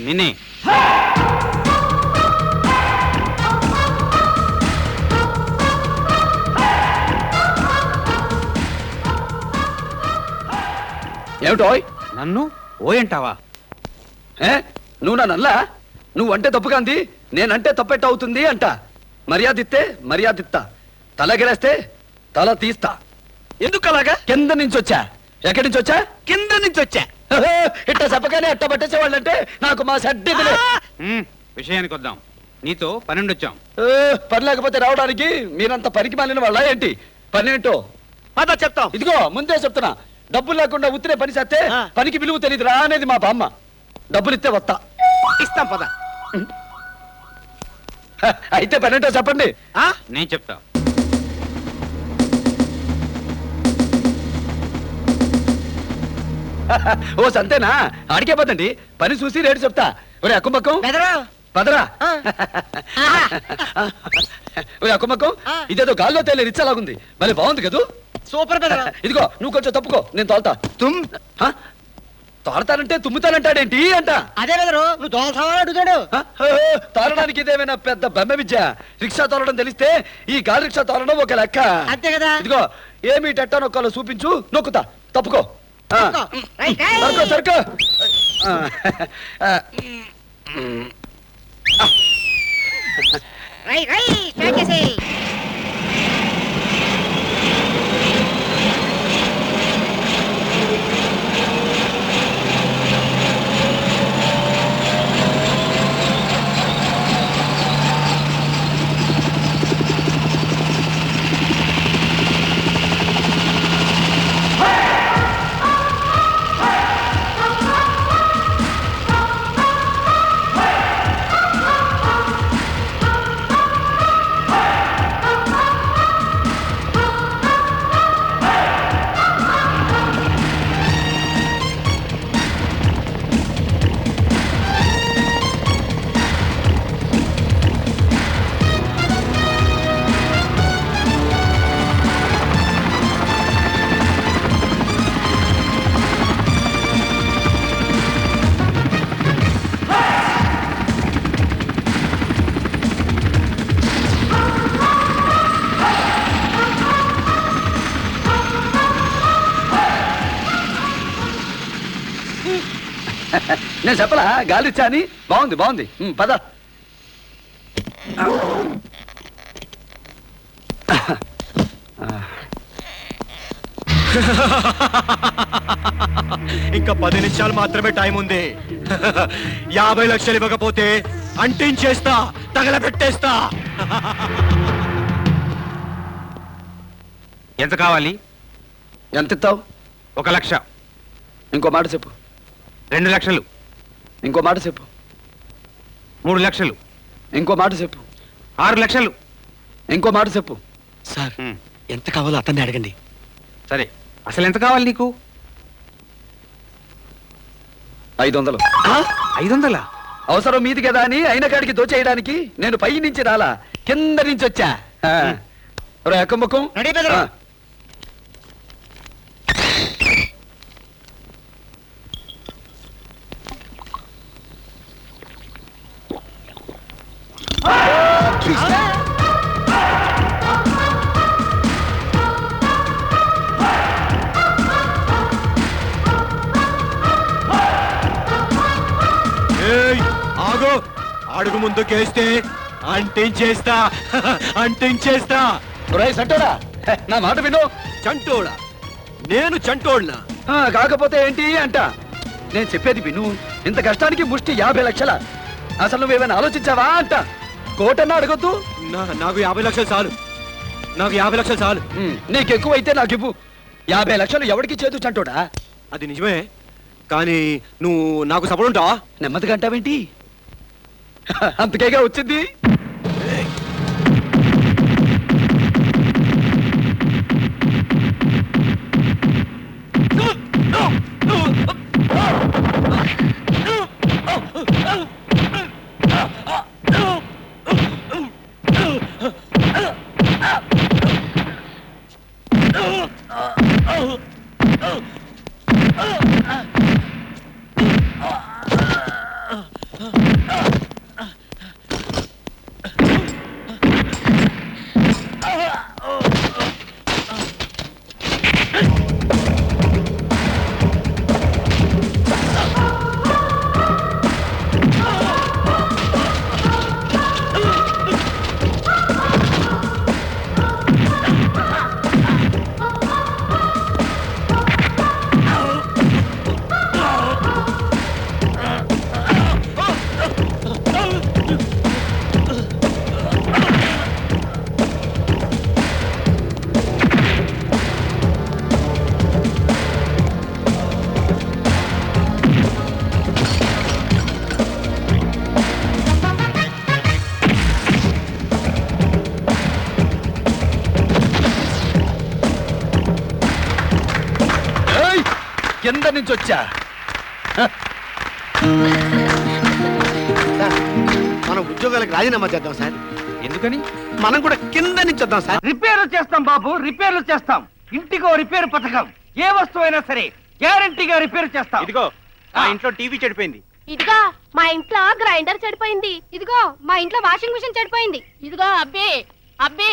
నిన్నే ఏమిటో నన్ను ఓయంటావా? నువ్వు నన్నల్లా? నువ్వంటే తప్పుగా అంది, నేనంటే తప్పెట్ట అవుతుంది అంట. మర్యాదిస్తే మర్యాదిస్తా, తలగిరేస్తే తల తీస్తా. ఎందుకు అలాగా? కింద నుంచి వచ్చా. ఎక్కడి నుంచి వచ్చా? కింద నుంచి వచ్చా. ఇట్ట చెప్పగానే అట్ట పట్టేసేవాళ్ళంటే నాకు మా సడ్డి విషయానికి వద్దాం. నీతో పన్నెండు వచ్చాం. పని లేకపోతే రావడానికి మీరంత పనికి మాలిన వాళ్ళ ఏంటి? పనేంటో అదా చెప్తాం. ఇదిగో ముందే చెప్తున్నా, డబ్బులు లేకుండా ఉత్తిరే పని చేస్తే పనికి విలువ తెలియదురా అనేది మా బామ్మ. డబ్బులు ఇస్తే వస్తా. ఇస్తాం పద. అయితే పనేంటో చెప్పండి. నేను చెప్తా. ఓ సంతేనా? అడిగే పదండి, పని చూసి రేటు చెప్తా. ఒరే అక్కుమక్కం పదరా. ఒరే అక్కుమక్కం, ఇదేదో గాల్లో తేలే రిచ్చలాగుంది, మరి బాగుంది కదూ? సూపర్ బెదరా. ఇదిగో నువ్వు కొంచెం తప్పుకో, నేను తోలుతా. తోడతానంటే తుమ్ముతానంటాడేంటి అంట. అదే బెదరు, నువ్వు దోల్తావని అడుగుతాడు. తోలడానికి ఇదేమైనా పెద్ద బెమ్మ విద్య? రిక్షా తోలడం తెలిస్తే ఈ గాలి రిక్షా తోలడం ఒక లెక్క. అంతే కదా. ఇదిగో ఏమి టెట్టా నొక్కాలో చూపించు, నొక్కుతా. తప్పుకో. సరుకో సరుకో. నేను చెప్పలా గాలిచ్చా అని? బాగుంది బాగుంది, పద. ఇంకా 10 నిమిషాలు మాత్రమే టైం ఉంది. 50 లక్షలు ఇవ్వకపోతే అంటించేస్తా, తగలబెట్టేస్తా. ఎంత కావాలి? ఎంత ఇస్తావు? 1 లక్ష. ఇంకో మాట చెప్పు. 2 లక్షలు. ఇంకో మాట చెప్పు. 3 లక్షలు. ఇంకో మాట చెప్పు. 6 లక్షలు. ఇంకో మాట చెప్పు. సార్, ఎంత కావాలో అతన్ని అడగండి. సరే, అసలు ఎంత కావాలి నీకు? 500. 500? అవసరం మీది కదా అని అయిన కాడికి దోచేయడానికి నేను పై నుంచి రాలా, కింద నుంచి వచ్చా. ఎక్కమ్మకం రెడీ బెదరు. ఆగో, అడుగు ముందుకేస్తే అంటించేస్తా, అంటించేస్తా. సంటోడా, నా మాట విను. చంటోడా? నేను చంటోడ్నా? కాకపోతే ఏంటి అంట. నేను చెప్పేది విను. ఇంత కష్టానికి ముష్టి 50 లక్షల. అసలు నువ్వేమైనా ఆలోచించావా అంట. కోటన్నా అడగొద్దు. నాకు 50 లక్షలు చాలు. నాకు 50 లక్షలు చాలు. నీకు ఎక్కువైతే నాకు ఇవ్వు. 50 లక్షలు ఎవరికి చేదు చంటోడా? అది నిజమే, కానీ నువ్వు నాకు సపోర్ట్ ఉంటావా? నెమ్మదిగా అంటావేంటి? అంతకేగా వచ్చింది. కింద నుంచి వచ్చా. మనం ఉద్యోగాలకు రాజీనామా చేద్దాం సార్. ఎందుకని? మనం కూడా కింద నుంచి వద్దాం సార్. రిపేర్లు చేస్తాం బాబు, రిపేర్లు చేస్తాం. ఇంటికో రిపేర్ పథకం. ఏ వస్తువు అయినా సరే గ్యారంటీగా రిపేర్ చేస్తాం. ఇదిగో ఆ ఇంట్లో టీవీ చెడిపోయింది. ఇదిగో మా ఇంట్లో గ్రైండర్ చెడిపోయింది. ఇదిగో మా ఇంట్లో వాషింగ్ మిషన్ చెడిపోయింది. ఇదిగో అబ్బి అబ్బి.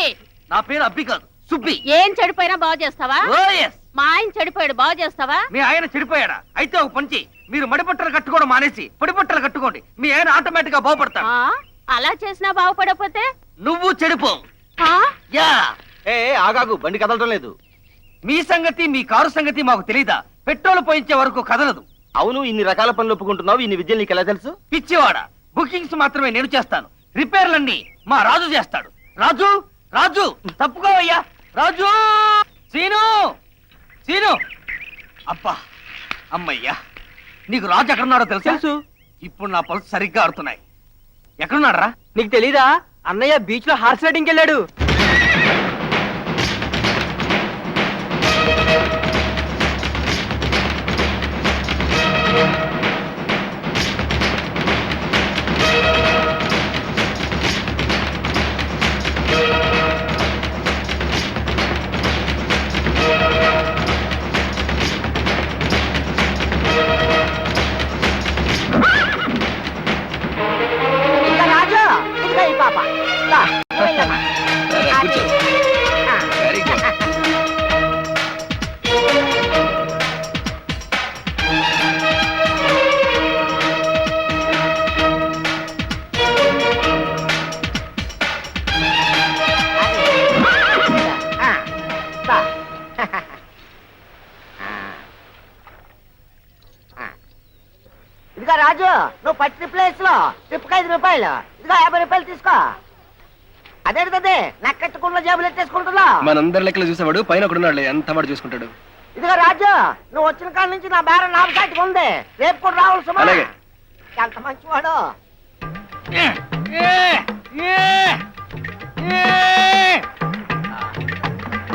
నా పేరు అబ్బి కాదు, సుబ్బి. ఏం చెడిపోయినా బాగు చేస్తావా? ఓ ఎస్. మా ఆయన చెడిపోయాడు, బాగు చేస్తావా? మీ ఆయన చెడిపోయాడా? అయితే ఒక పంచి, మీరు మడిపట్టలు కట్టుకోవడం మానేసి పొడిపట్టలు కట్టుకోండి. మీ ఆయన ఆటోమేటిక్ గా బాగుపడతాడు. ఆ, అలా చేసినా బాగుపడకపోతే నువ్వు చెడిపో. ఆ? యా. ఆగాగు, బండి కదలటం లేదు. మీ సంగతి, మీ కారు సంగతి మాకు తెలీదా? పెట్రోల్ పోయించే వరకు కదలదు. అవును, ఇన్ని రకాల పనులు ఒప్పుకుంటున్నావు. ఇన్ని విద్యలు నీకు ఎలా తెలుసు? పిచ్చివాడ, బుకింగ్స్ మాత్రమే నేను చేస్తాను. రిపేర్లన్నీ మా రాజు చేస్తాడు. రాజు, రాజు తప్పుకోవయ్యా. రాజు, సీను, సీను. అబ్బా, అమ్మయ్యా. నీకు రాజు ఎక్కడున్నాడో తెలుసు? ఇప్పుడు నా పల్స్ సరిగ్గా ఆడుతున్నాయి. ఎక్కడున్నాడరా? నీకు తెలీదా? అన్నయ్య బీచ్ లో హార్స్ రైడింగ్ వెళ్ళాడు. రాజు ఈ పాప కూర్చో. Very good. ఇదిగో రాజు, నువ్వు పట్టిన ప్లేస్ లో ట్రిప్కి 5 రూపాయలు. ఇదిగో 50 రూపాయలు తీసుకో. అదేంటది నక్కట్టుకున్న జేబులు ఎట్టేసుకుంటున్నా? మనందరి లెక్కలు చూసేవాడు పైన ఒకడున్నాడు, ఎంత వాడు చూసుకుంటాడు. ఇదిగో రాజు, నువ్వు వచ్చిన కాడ నుంచి నా బేరం నామసాటికి ఉంది. రేపు కూడా రావాలి సుమా. అలాగే. ఎంత మంచివాడు.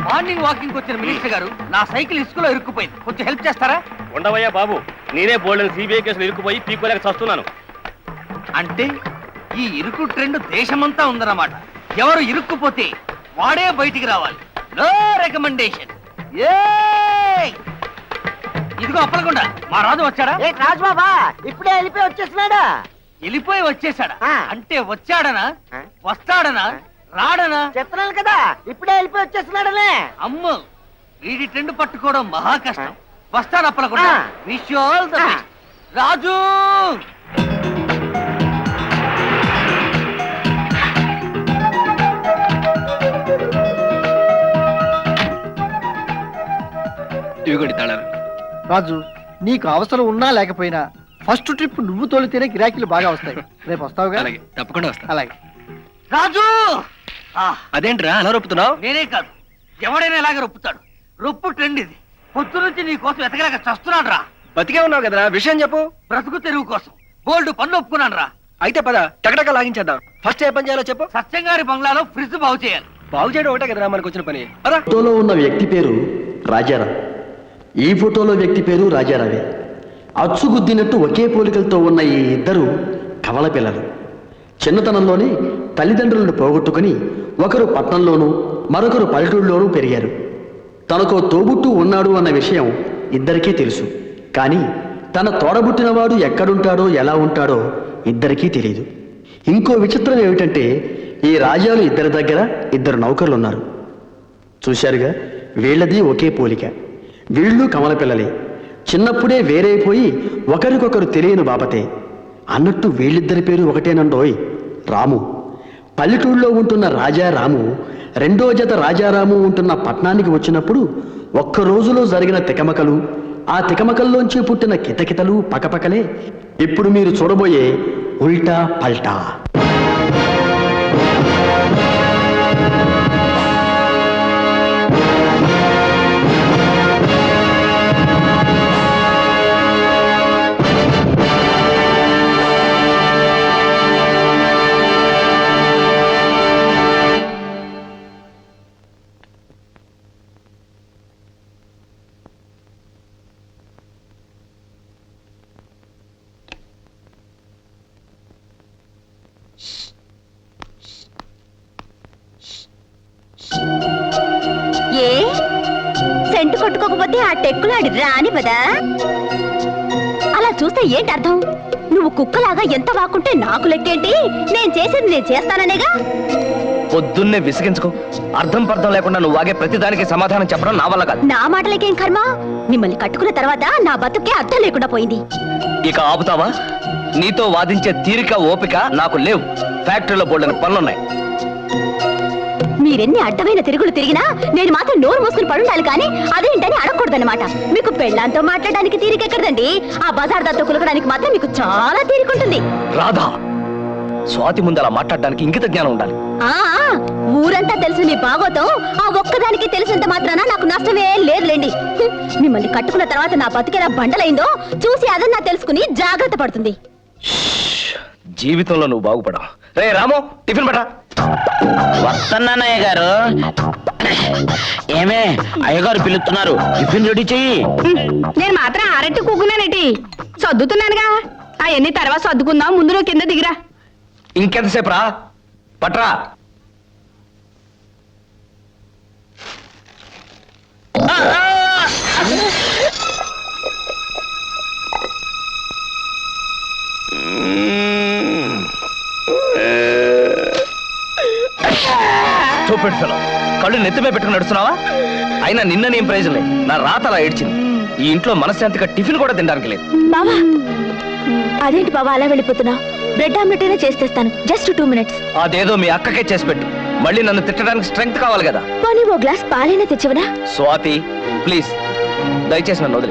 మార్నింగ్ వాకింగ్ వచ్చిన మినిస్టర్ గారు, నా సైకిల్ ఇసుకలో ఇరుక్కుపోయింది. కొంచెం హెల్ప్ చేస్తారా? ఉండవయ్యా బాబు, నేనే బోల్డెన్ సిబిఐ కేసులు ఇరుక్కుపోయి పీకోలేక చస్తున్నాను. అంటే ఈ ఇరుకు ట్రెండ్ దేశమంతా ఉందన్నమాట. ఎవరు ఇరుక్కుపోతే వాడే బయటికి రావాలి. No recommendation. ఇదిగో అప్పలకుండా, మా రాజు వచ్చాడా? ఏ రాజు బాబా, ఇప్పుడే వెళ్ళిపోయి వచ్చేస్తున్నాడు. వెళ్ళిపోయి వచ్చేసాడా? ఆ. అంటే వచ్చాడనా, ఆ. వస్తాడనా, రాడనా? చెప్తున్నాను కదా, ఇప్పుడే వెళ్ళిపోయి వచ్చేస్తున్నాడనే. అమ్మో, వీడి ట్రెండ్ పట్టుకోవడం మహా కష్టం. వస్తాను అప్పలకుండా. ఆ. విష్ యు ఆల్ ద ఆ. బెస్ట్. రాజు, ఇవిగోటి తాళాలు. రాజు, నీకు అవసరం ఉన్నా లేకపోయినా ఫస్ట్ ట్రిప్ నువ్వు తోలితేనే గిరాకీలు బాగా వస్తాయి. రేపు వస్తావుగా? అలాగే, తప్పకుండా వస్తా. అలాగే. రాజు. ఆ, అదేంట్రా అలా రొప్పుతున్నావు? నేనే కాదు, ఎవడైనా ఇలాగ రొప్పుతాడు. రొప్పు ట్రెండ్ ఇది. పొద్దు నుంచి నీ కోసం ఎతకలేక చస్తున్నాను రా. బతికే ఉన్నావు కదరా, విషయం చెప్పు. బ్రతుకు తెరువు కోసం బోల్డ్ పనులు ఒప్పుకున్నాను రా. అయితే పద, టకటక లాగించేద్దాం. ఫస్ట్ ఏ పని చేయాలో చెప్పు. సత్యంగారి బంగ్లాలో ఫ్రిడ్జ్ బాగు చేయాలి. బాగు చేయడం ఒకటే కదరా మనకు వచ్చిన పని. పద. ఫోటోలో ఉన్న వ్యక్తి పేరు రాజారావు. ఈ ఫోటోలో వ్యక్తి పేరు రాజారావే. అచ్చుగుద్దినట్టు ఒకే పోలికలతో ఉన్న ఈ ఇద్దరు కవల పిల్లలు. చిన్నతనంలోనే తల్లిదండ్రులను పోగొట్టుకుని ఒకరు పట్నంలోనూ మరొకరు పల్లెటూరులోనూ పెరిగారు. తనకో తోబుట్టు ఉన్నాడు అన్న విషయం ఇద్దరికీ తెలుసు. కానీ తన తోడబుట్టినవాడు ఎక్కడుంటాడో ఎలా ఉంటాడో ఇద్దరికీ తెలియదు. ఇంకో విచిత్రం ఏమిటంటే ఈ రాజాలు ఇద్దరి దగ్గర 2 నౌకర్లు ఉన్నారు. చూశారుగా, వీళ్ళది ఒకే పోలిక. వీళ్ళు కమల పిల్లలే. చిన్నప్పుడే వేరైపోయి ఒకరికొకరు తెలియని బాపతే. అన్నట్టు వీళ్ళిద్దరి పేరు ఒకటేనండోయ్, రాము. పల్లెటూళ్ళలో ఉంటున్న రాజారాము రెండో జత రాజారాము ఉంటున్న పట్నానికి వచ్చినప్పుడు ఒక్క రోజులో జరిగిన తికమకలు, ఆ తికమకల్లోంచి పుట్టిన కితకితలు పకపకలే ఇప్పుడు మీరు చూడబోయే ఉల్టా పల్టా. ఏ సెంటు కొట్టుకోకపోతే ఆ టెక్కులాడి రాని పదా. అలా చూస్తే ఏంటి అర్థం? నువ్వు కుక్కలాగా ఎంత వాకుంటే నాకు లెక్కేంటి? నేను చేసేది నేను చేస్తాననేగా. పొద్దున్నే విసిగించుకో. అర్థం పర్థం లేకుండా నువ్వు వాగే ప్రతిదానికి సమాధానం చెప్పడం నా వల్ల కాదు. నా మాటలకేం కర్మ? మిమ్మల్ని కట్టుకున్న తర్వాత నా బతుకే అర్థం లేకుండా పోయింది. ఇక ఆపుతావా? నీతో వాదించే తీరిక ఓపిక నాకు లేవు. ఫ్యాక్టరీలో బోల్డని పనులున్నాయి. మీరెన్ని అడ్డమైన తిరుగులు తిరిగినా నేను మాత్రం నోరు మూసుకుని పడుండాలి కానీ అదేంటని అడగకూడదన్నమాట. మీకు పెళ్ళాంతో మాట్లాడడానికి తీరికెక్కడదండి, ఆ బజార్ దాంతో కులకడానికి మాత్రం మీకు చాలా తీరికుంటుంది. రాధా, స్వాతి ముందు అలా మాట్లాడడానికి ఇంకిత జ్ఞానం ఉండాలి. ఆ ఊరంతా తెలుసు మీ బాగోతం, ఆ ఒక్కదానికి తెలిసినంత మాత్రాన నాకు నష్టమే లేదులేండి. మిమ్మల్ని కట్టుకున్న తర్వాత నా బతికేలా బండలైందో చూసి అదన్నా తెలుసుకుని జాగ్రత్త పడుతుంది. జీవితంలో నువ్వు బాగుపడవు. రే రాము, టిఫిన్ పట్రా. వస్తున్నానయ్య గారు. ఏమే అయ్యగారు పిలుస్తున్నారు, టిఫిన్ రెడీ చెయ్యి. నేను మాత్రం ఆరెట్టు కూకున్నానేటి, సర్దుతున్నానుగా. అవన్నీ తర్వాత సర్దుకుందాం, ముందు నువ్వు కింద దిగిరా. ఇంకెంతసేపు రా, పట్రా. చూపెట్టు ఫెలో, కళ్ళు నెత్తిమే పెట్టుకుని నడుస్తున్నావా? అయినా నిన్న నేను ప్రయోజనం లేదు. నా రాత అలా ఏడ్చింది. ఈ ఇంట్లో మనశ్శాంతిగా టిఫిన్ కూడా తినడానికి లేదు. బావా, అదేంటి బావా అలా వెళ్ళిపోతున్నా? బ్రెడ్ ఆమ్లెట్ అయినా చేస్తేస్తాను, జస్ట్ 2 minutes. అదేదో మీ అక్కకే చేసి పెట్టు. మళ్ళీ నన్ను తిట్టడానికి స్ట్రెంగ్త్ కావాలి కదా. పోనీ ఓ గ్లాస్ పాలైనా తెచ్చివనా? స్వాతి ప్లీజ్, దయచేసి నన్ను వదిలే.